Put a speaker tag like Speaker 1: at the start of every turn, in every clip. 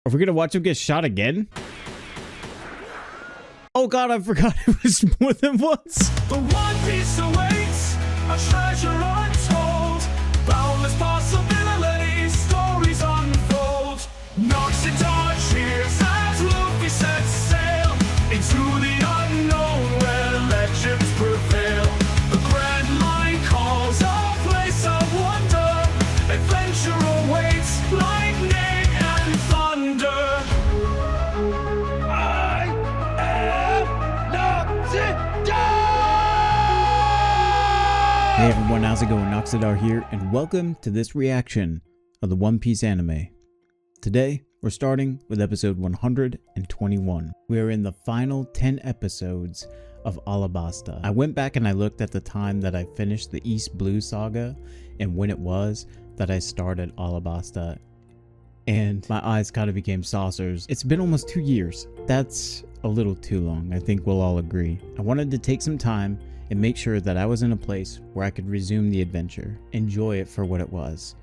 Speaker 1: Are we gonna watch him get shot again? Oh god, I forgot it was more than once.
Speaker 2: The One Piece awaits, a treasure untold. Boundless possibilities, stories unfold. Noxiddar cheers as Luffy sets sail into the unknown where legends prevail. The Grand Line calls a place of wonder. Adventure awaits, lightning and thunder. I am Noxiddar!
Speaker 1: Hey everyone, how's it going? Noxiddar here, and welcome to this reaction of the One Piece anime. Today, we're starting with episode 121. We are in the final 10 episodes of Alabasta. I went back and I looked at the time that I finished the East Blue saga and when it was that I started Alabasta, and my eyes kind of became saucers. It's been almost 2 years. That's a little too long, I think we'll all agree. I wanted to take some time and make sure that I was in a place where I could resume the adventure, enjoy it for what it was,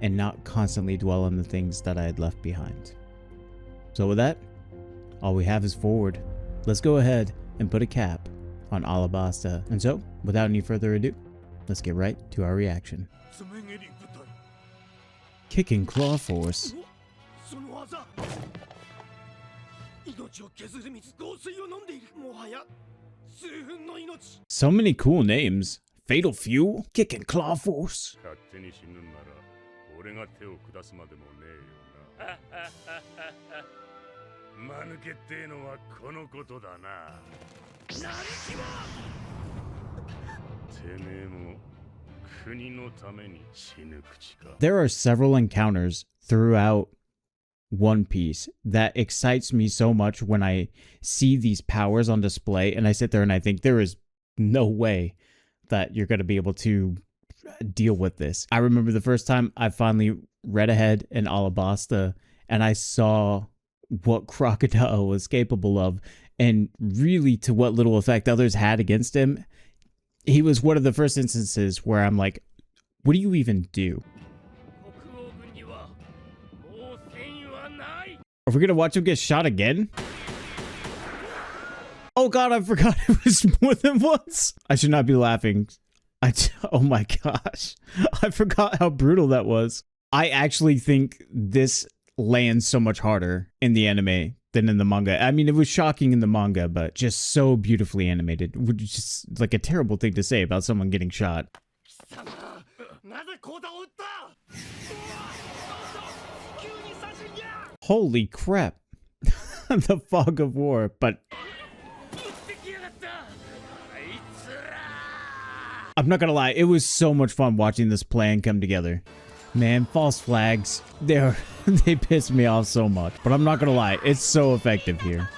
Speaker 1: and not constantly dwell on the things that I had left behind. So with that, all we have is forward. Let's go ahead and put a cap on Alabasta. And so, without any further ado, let's get right to our reaction. Kicking Claw Force. So many cool names. Fatal Fuel, Kicking Claw Force. There are several encounters throughout One Piece that excites me so much when I see these powers on display, and I sit there and I think there is no way that you're going to be able to deal with this. I remember the first time I finally read ahead in Alabasta and I saw what Crocodile was capable of and really to what little effect others had against him. He was one of the first instances where I'm like, what do you even do? Are we gonna watch him get shot again? Oh god, I forgot it was more than once. I should not be laughing. Oh my gosh. I forgot how brutal that was. I actually think this lands so much harder in the anime than in the manga. I mean, it was shocking in the manga, but just so beautifully animated. Which is just like a terrible thing to say about someone getting shot. Holy crap. The fog of war, but I'm not gonna lie, it was so much fun watching this plan come together. Man, false flags, they piss me off so much. But I'm not gonna lie, it's so effective here.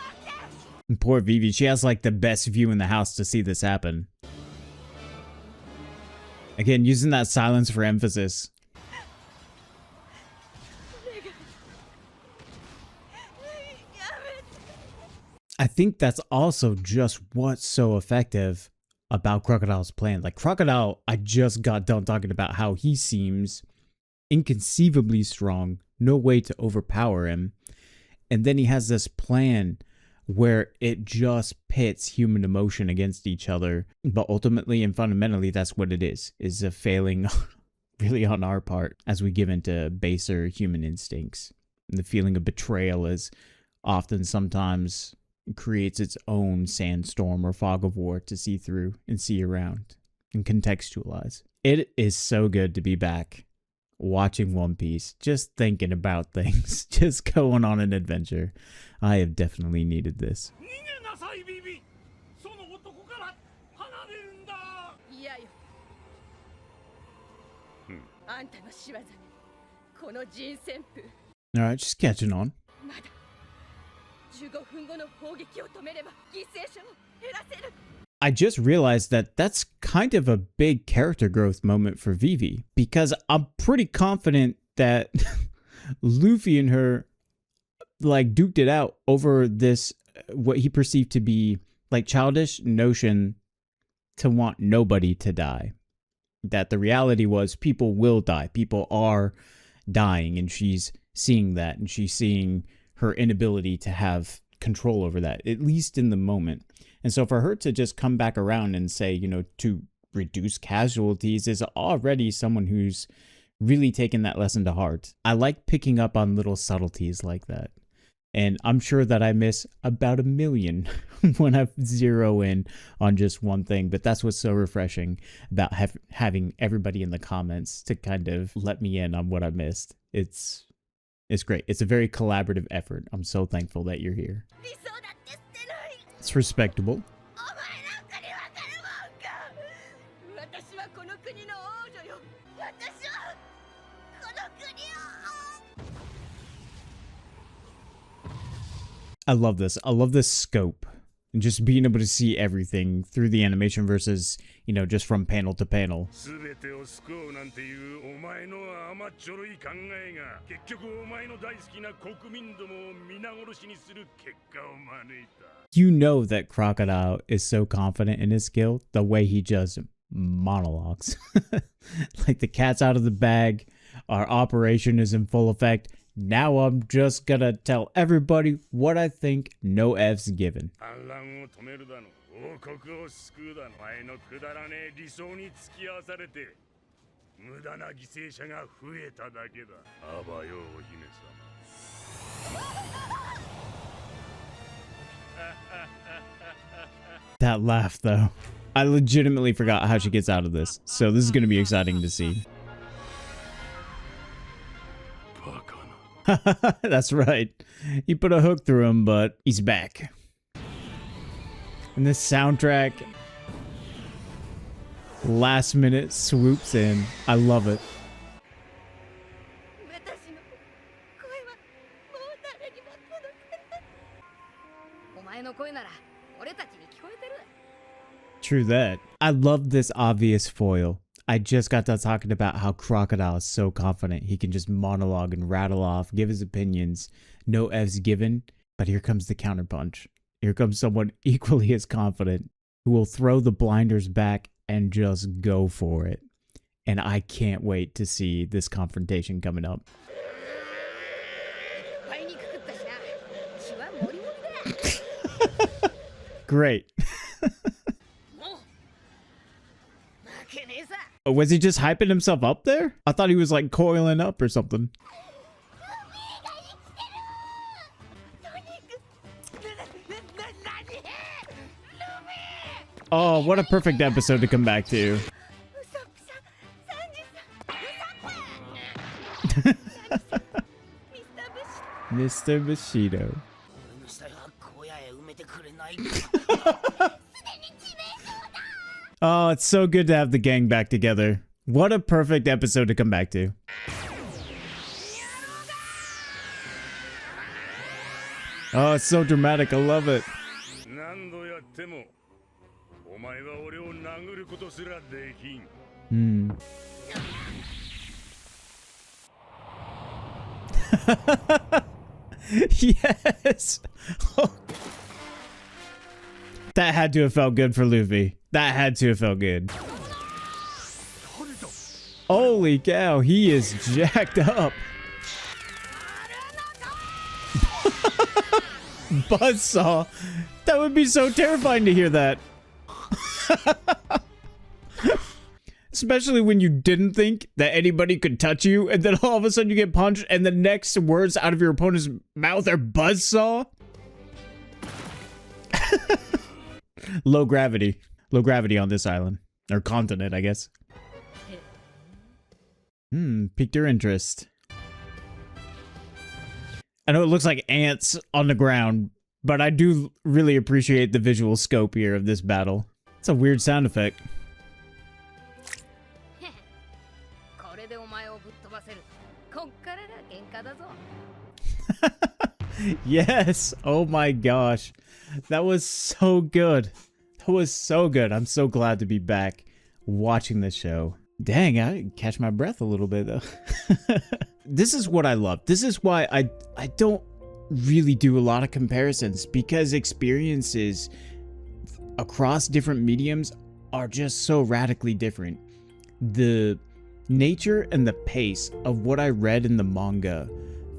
Speaker 1: And poor Vivi, she has like the best view in the house to see this happen. Again, using that silence for emphasis. I think that's also just what's so effective about Crocodile's plan. Like Crocodile, I just got done talking about how he seems inconceivably strong, no way to overpower him. And then he has this plan where it just pits human emotion against each other. But ultimately and fundamentally, that's what it is a failing really on our part as we give into baser human instincts. And the feeling of betrayal is often sometimes creates its own sandstorm or fog of war to see through and see around and contextualize. It is so good to be back watching One Piece, just thinking about things, just going on an adventure. I have definitely needed this. Alright, just catching on. I just realized that that's kind of a big character growth moment for Vivi, because I'm pretty confident that Luffy and her like duked it out over this, what he perceived to be like childish notion to want nobody to die. That the reality was people will die. People are dying, and she's seeing that, and she's seeing her inability to have control over that, at least in the moment. And so for her to just come back around and say, you know, to reduce casualties is already someone who's really taken that lesson to heart. I like picking up on little subtleties like that. And I'm sure that I miss about 1 million when I zero in on just one thing. But that's what's so refreshing about having everybody in the comments to kind of let me in on what I missed. It's great. It's a very collaborative effort. I'm so thankful that you're here. It's respectable. I love this. I love this scope and just being able to see everything through the animation versus, you know, just from panel to panel. You know that Crocodile is so confident in his skill, the way he just monologues. Like, the cat's out of the bag, our operation is in full effect. Now I'm just gonna tell everybody what I think, no F's given. That laugh though. I legitimately forgot how she gets out of this, so this is gonna be exciting to see. That's right. You put a hook through him, but he's back. And this soundtrack, last minute swoops in. I love it. True that. I love this obvious foil. I just got done talking about how Crocodile is so confident. He can just monologue and rattle off, give his opinions, no F's given. But here comes the counterpunch. Here comes someone equally as confident who will throw the blinders back and just go for it. And I can't wait to see this confrontation coming up. Great. Was he just hyping himself up there? I thought he was like coiling up or something. Oh, what a perfect episode to come back to. Mr. Bushido. Oh, it's so good to have the gang back together. What a perfect episode to come back to. Oh, it's so dramatic. I love it. Yes. Oh. That had to have felt good for Luffy. That had to have felt good. Holy cow, he is jacked up. Buzzsaw. That would be so terrifying to hear that. Especially when you didn't think that anybody could touch you, and then all of a sudden you get punched, and the next words out of your opponent's mouth are buzzsaw. Low gravity. Low gravity on this island. Or continent, I guess. Piqued your interest. I know it looks like ants on the ground, but I do really appreciate the visual scope here of this battle. It's a weird sound effect. Yes! Oh my gosh. That was so good. That was so good. I'm so glad to be back watching this show. Dang, I didn't catch my breath a little bit though. This is what I love. This is why I don't really do a lot of comparisons, because experiences across different mediums are just so radically different. The nature and the pace of what I read in the manga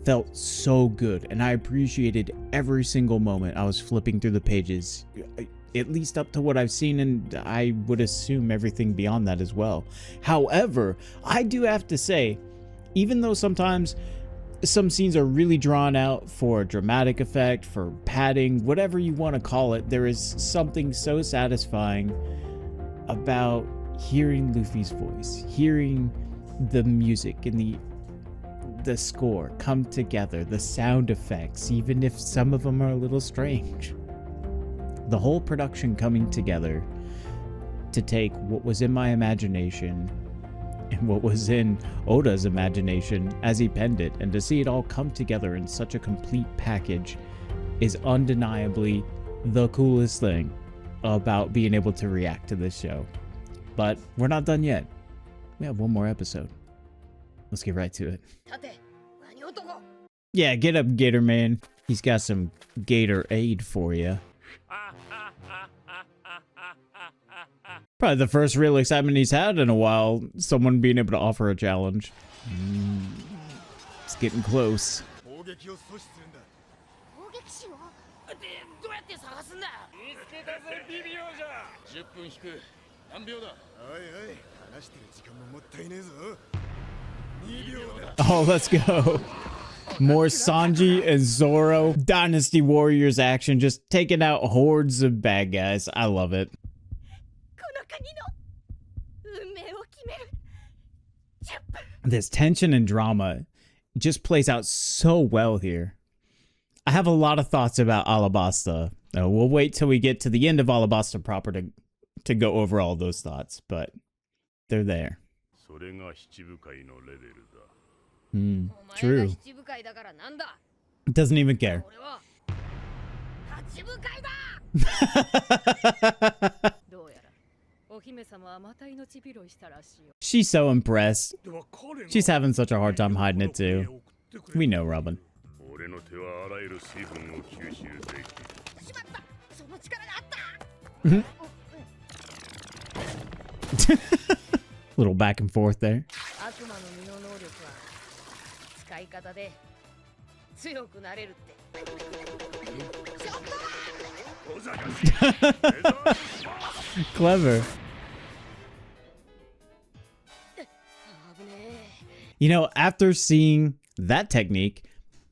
Speaker 1: felt so good, and I appreciated every single moment I was flipping through the pages, at least up to what I've seen, and I would assume everything beyond that as well. However, I do have to say, even though sometimes some scenes are really drawn out for dramatic effect, for padding, whatever you want to call it, there is something so satisfying about hearing Luffy's voice, hearing the music and the score come together, the sound effects, even if some of them are a little strange. The whole production coming together to take what was in my imagination and what was in Oda's imagination as he penned it, and to see it all come together in such a complete package is undeniably the coolest thing about being able to react to this show. But we're not done yet. We have one more episode. Let's get right to it. Yeah, get up, Gator Man. He's got some GATOR-AIDE for you. Probably the first real excitement he's had in a while, someone being able to offer a challenge. It's getting close. Oh, let's go. More Sanji and Zoro Dynasty Warriors action, just taking out hordes of bad guys. I love it. This tension and drama just plays out so well here. I have a lot of thoughts about Alabasta. We'll wait till we get to the end of Alabasta proper to go over all those thoughts, but they're there. True. Doesn't even care. She's so impressed. She's having such a hard time hiding it too. We know, Robin. Little back and forth there. Clever. You know, after seeing that technique,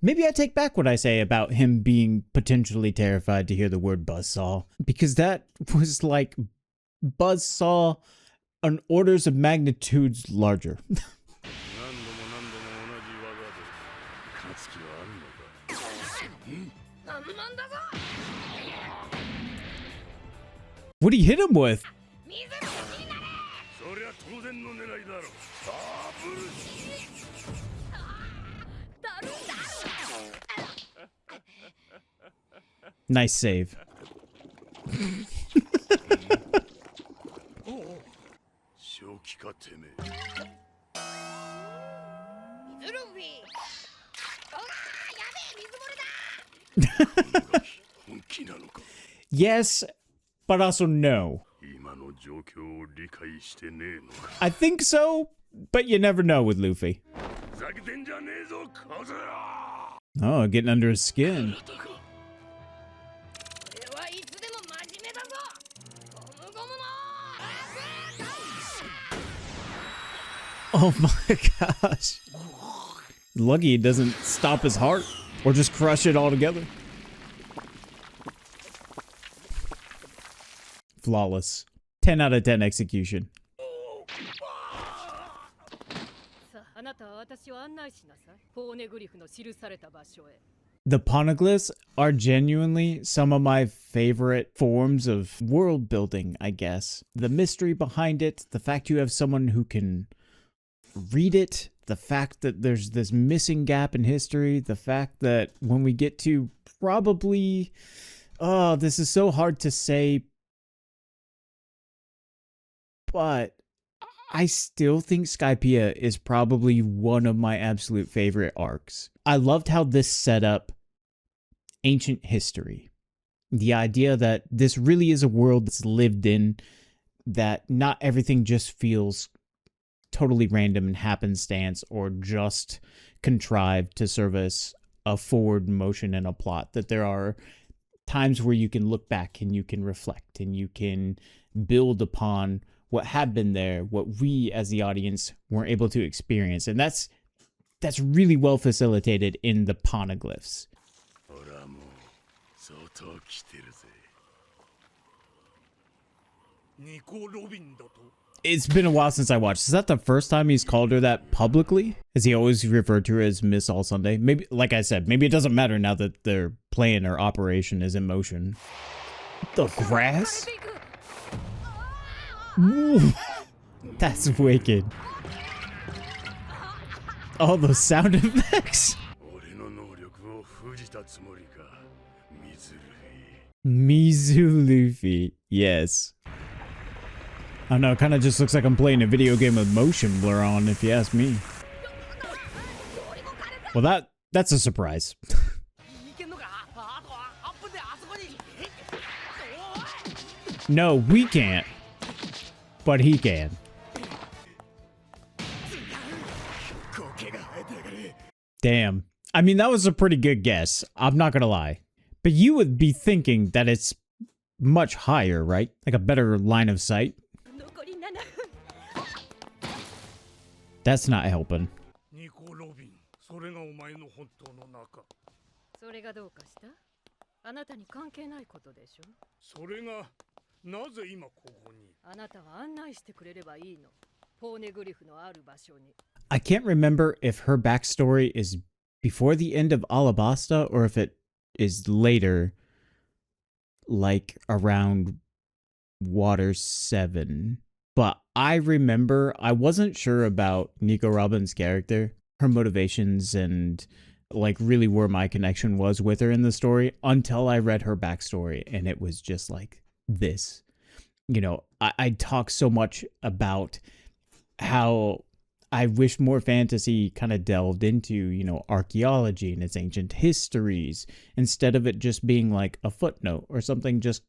Speaker 1: maybe I take back what I say about him being potentially terrified to hear the word buzzsaw, because that was like buzzsaw an orders of magnitudes larger. What'd he hit him with? Nice save. Yes, but also no. I think so, but you never know with Luffy. Oh, getting under his skin. Oh my gosh. Lucky it doesn't stop his heart or just crush it all together. Flawless. 10 out of 10 execution. The poneglyphs are genuinely some of my favorite forms of world building, I guess. The mystery behind it, the fact you have someone who can read it, the fact that there's this missing gap in history, the fact that when we get to probably, this is so hard to say, but I still think Skypiea is probably one of my absolute favorite arcs. I loved how this set up ancient history. The idea that this really is a world that's lived in, that not everything just feels totally random and happenstance or just contrived to service a forward motion in a plot. That there are times where you can look back and you can reflect and you can build upon what had been there, what we as the audience weren't able to experience. And that's really well facilitated in the poneglyphs. It's been a while since I watched. Is that the first time he's called her that publicly? Has he always referred to her as Miss All Sunday? Maybe, like I said, maybe it doesn't matter now that their plan or operation is in motion. The grass? Ooh, that's wicked. All those sound effects. Mizu Luffy. Yes. I don't know, it kind of just looks like I'm playing a video game with motion blur on, if you ask me. Well, that's a surprise. No, we can't. But he can. Damn. I mean, that was a pretty good guess. I'm not gonna lie. But you would be thinking that it's much higher, right? Like a better line of sight. That's not helping. I can't remember if her backstory is before the end of Alabasta or if it is later, like around Water 7. But I remember I wasn't sure about Nico Robin's character, her motivations, and like really where my connection was with her in the story until I read her backstory, and it was just like this. You know, I talk so much about how I wish more fantasy kind of delved into, you know, archaeology and its ancient histories, instead of it just being like a footnote or something just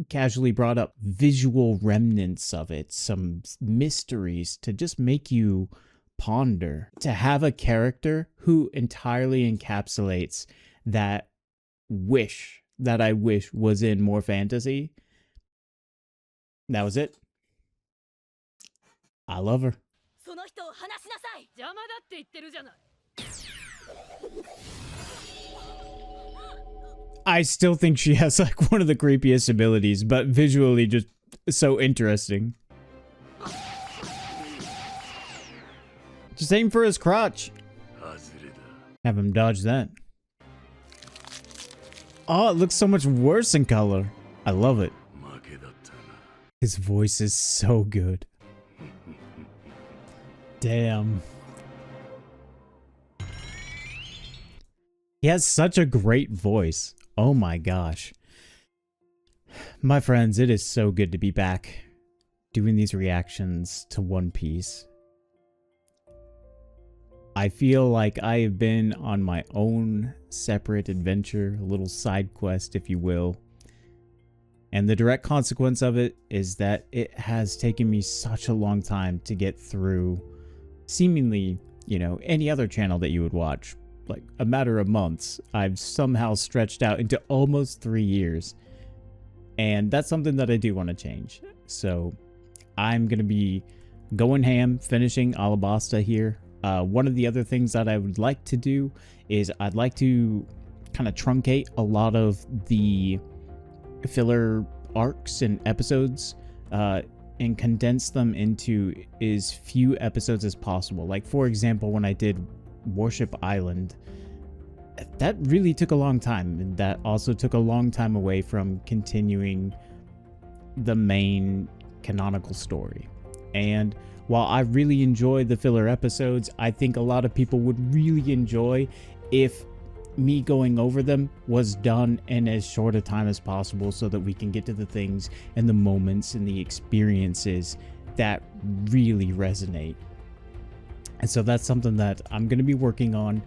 Speaker 1: casually brought up. Visual remnants of it, some mysteries to just make you ponder. To have a character who entirely encapsulates that wish that I wish was in more fantasy. That was it. I love her. I still think she has like one of the creepiest abilities, but visually just so interesting. Just aim for his crotch. Have him dodge that. Oh, it looks so much worse in color. I love it. His voice is so good. Damn. He has such a great voice. Oh my gosh. My friends, it is so good to be back doing these reactions to One Piece. I feel like I have been on my own separate adventure, a little side quest, if you will. And the direct consequence of it is that it has taken me such a long time to get through seemingly, you know, any other channel that you would watch. Like a matter of months, I've somehow stretched out into almost 3 years. And that's something that I do want to change. So I'm going to be going ham, finishing Alabasta here. One of the other things that I would like to do is I'd like to kind of truncate a lot of the filler arcs and episodes and condense them into as few episodes as possible. Like, for example, when I did Warship Island, that really took a long time, and that also took a long time away from continuing the main canonical story. And while I really enjoy the filler episodes, I think a lot of people would really enjoy if me going over them was done in as short a time as possible, so that we can get to the things and the moments and the experiences that really resonate. And so that's something that I'm going to be working on.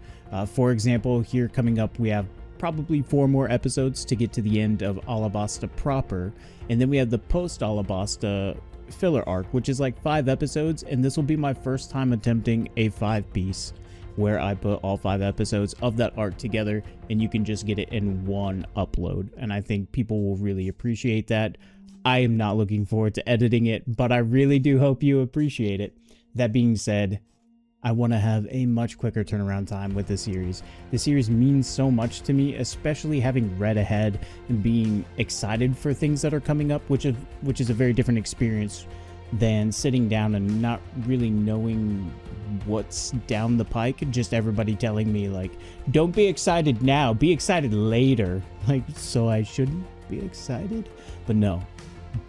Speaker 1: For example, here coming up, we have probably 4 more episodes to get to the end of Alabasta proper. And then we have the post-Alabasta filler arc, which is like 5 episodes, and this will be my first time attempting a 5-piece where I put all 5 episodes of that arc together and you can just get it in one upload, and I think people will really appreciate that. I am not looking forward to editing it, but I really do hope you appreciate it. That being said, I want to have a much quicker turnaround time with this series. The series means so much to me, especially having read ahead and being excited for things that are coming up, which is a very different experience than sitting down and not really knowing what's down the pike. Just everybody telling me like, don't be excited now, be excited later. Like, so I shouldn't be excited? But no,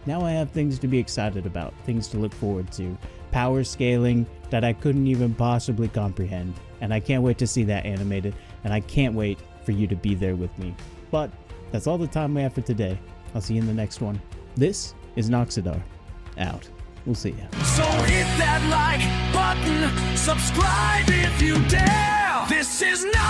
Speaker 1: now I have things to be excited about, things to look forward to, power scaling that I couldn't even possibly comprehend, and I can't wait to see that animated, and I can't wait for you to be there with me. But that's all the time we have for today. I'll see you in the next one. This is Noxiddar, out. We'll see ya.
Speaker 2: So hit that like button, subscribe if you dare. This is not